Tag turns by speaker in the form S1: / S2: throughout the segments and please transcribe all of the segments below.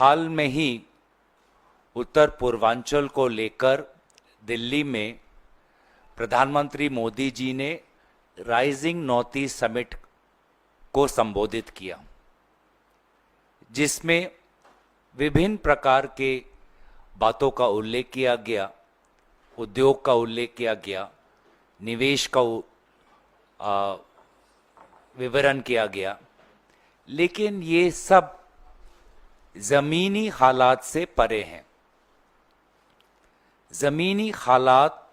S1: हाल में ही उत्तर पूर्वांचल को लेकर दिल्ली में प्रधानमंत्री मोदी जी ने राइजिंग नॉर्थ ईस्ट समिट को संबोधित किया, जिसमें विभिन्न प्रकार के बातों का उल्लेख किया गया, उद्योग का उल्लेख किया गया, निवेश का विवरण किया गया, लेकिन ये सब जमीनी हालात से परे हैं। जमीनी हालात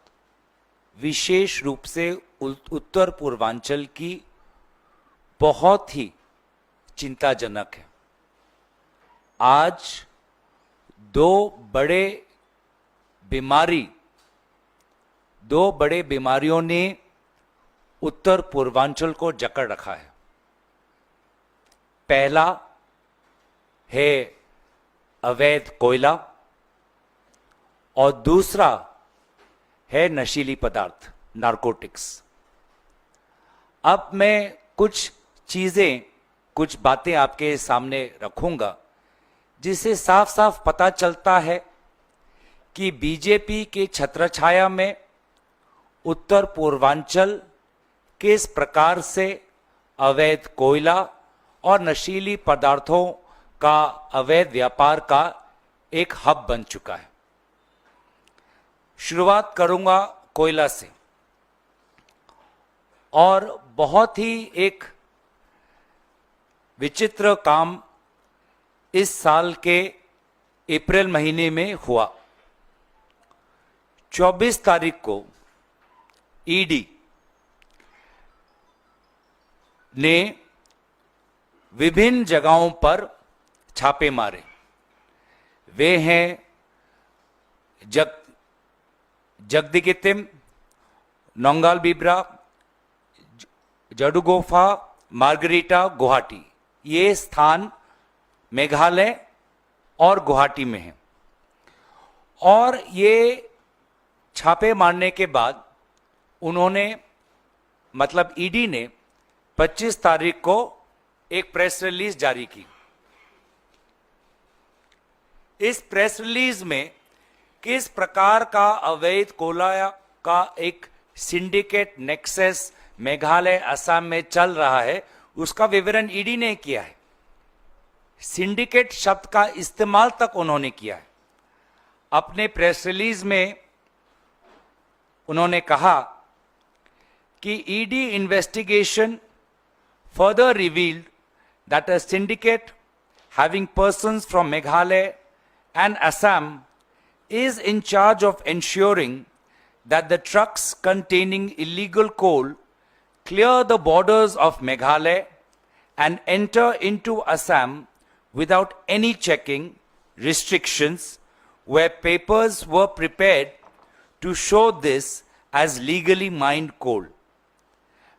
S1: विशेष रूप से उत्तर पूर्वांचल की बहुत ही चिंताजनक है। आज दो बड़े बीमारियों ने उत्तर पूर्वांचल को जकड़ रखा है। पहला है अवैध कोयला और दूसरा है नशीली पदार्थ, नारकोटिक्स। अब मैं कुछ बातें आपके सामने रखूंगा जिससे साफ साफ पता चलता है कि बीजेपी के छत्रछाया में उत्तर पूर्वांचल किस प्रकार से अवैध कोयला और नशीली पदार्थों का अवैध व्यापार का एक हब बन चुका है। शुरुआत करूंगा कोयला से, और बहुत ही एक विचित्र काम इस साल के अप्रैल महीने में हुआ। 24 तारीख को ईडी ने विभिन्न जगहों पर छापे मारे। वे हैं जगदीगितिम, नौगाल बिब्रा, जडुगोफा, मार्गरीटा, गुवाहाटी। ये स्थान मेघालय और गुवाहाटी में हैं। और ये छापे मारने के बाद उन्होंने मतलब ईडी ने 25 तारीख को एक प्रेस रिलीज जारी की। इस प्रेस रिलीज में किस प्रकार का अवैध कोयला का एक सिंडिकेट नेक्सस मेघालय असम में चल रहा है उसका विवरण ईडी ने किया है। सिंडिकेट शब्द का इस्तेमाल तक उन्होंने किया है। अपने प्रेस रिलीज में उन्होंने कहा कि ED investigation further revealed that a syndicate having persons from Meghalaya and Assam is in charge of ensuring that the trucks containing illegal coal clear the borders of Meghalaya and enter into Assam without any checking, restrictions, where papers were prepared to show this as legally mined coal.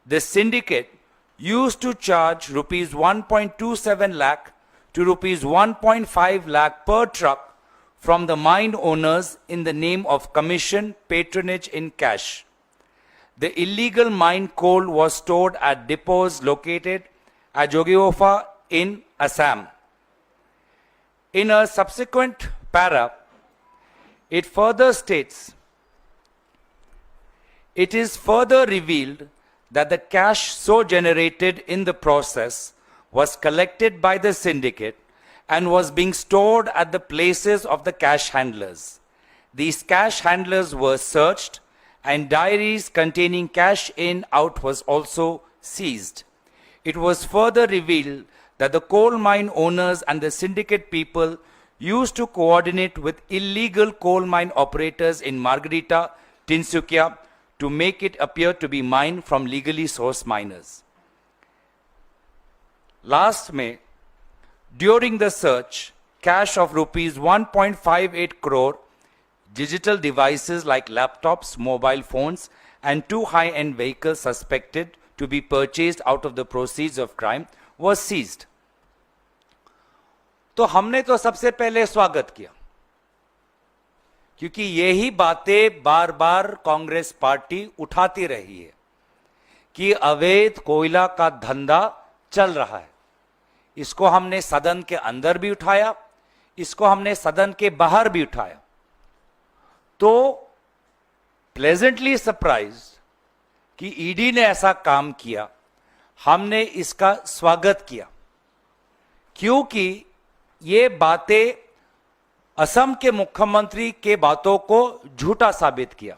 S1: The syndicate used to charge rupees 1.27 lakh to rupees 1.5 lakh per truck from the mine owners in the name of commission patronage in cash. The illegal mine coal was stored at depots located at Jogiofa in Assam. In a subsequent para, it further states, it is further revealed that the cash so generated in the process was collected by the syndicate and was being stored at the places of the cash handlers. These cash handlers were searched and diaries containing cash in out was also seized. It was further revealed that the coal mine owners and the syndicate people used to coordinate with illegal coal mine operators in Margarita, Tinsukia, to make it appear to be mined from legally sourced miners. Last May, during the search, cash of rupees 1.58 crore, digital devices like laptops, mobile phones, and 2 high-end vehicles suspected to be purchased out of the proceeds of crime was seized. तो हमने तो सबसे पहले स्वागत किया, क्योंकि यही बातें बार बार कांग्रेस पार्टी उठाती रही है कि अवैध कोयला का धंधा चल रहा है। इसको हमने सदन के अंदर भी उठाया, इसको हमने सदन के बाहर भी उठाया, तो प्लेजेंटली सरप्राइज कि ईडी ने ऐसा काम किया, हमने इसका स्वागत किया, क्योंकि ये बातें असम के मुख्यमंत्री के बातों को झूठा साबित किया।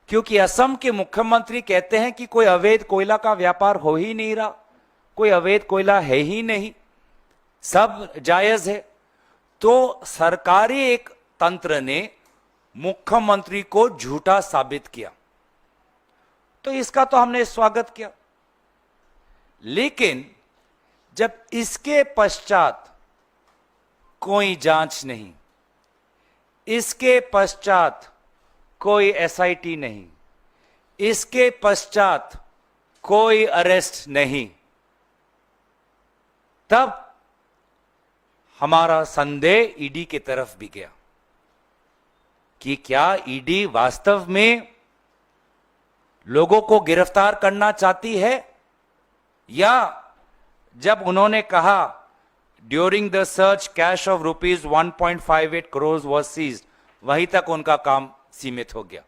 S1: क्योंकि असम के मुख्यमंत्री कहते हैं कि कोई अवैध कोयला का व्यापार हो ही नहीं रहा, कोई अवैध कोयला है ही नहीं, सब जायज है। तो सरकारी एक तंत्र ने मुख्यमंत्री को झूठा साबित किया, तो इसका तो हमने स्वागत किया। लेकिन जब इसके पश्चात कोई जांच नहीं, इसके पश्चात कोई एसआईटी नहीं, इसके पश्चात कोई अरेस्ट नहीं, तब हमारा संदेह ईडी की तरफ भी गया कि क्या ईडी वास्तव में लोगों को गिरफ्तार करना चाहती है, या जब उन्होंने कहा during the search cash of ₹1.58 crores was seized, वहीं तक उनका काम सीमित हो गया।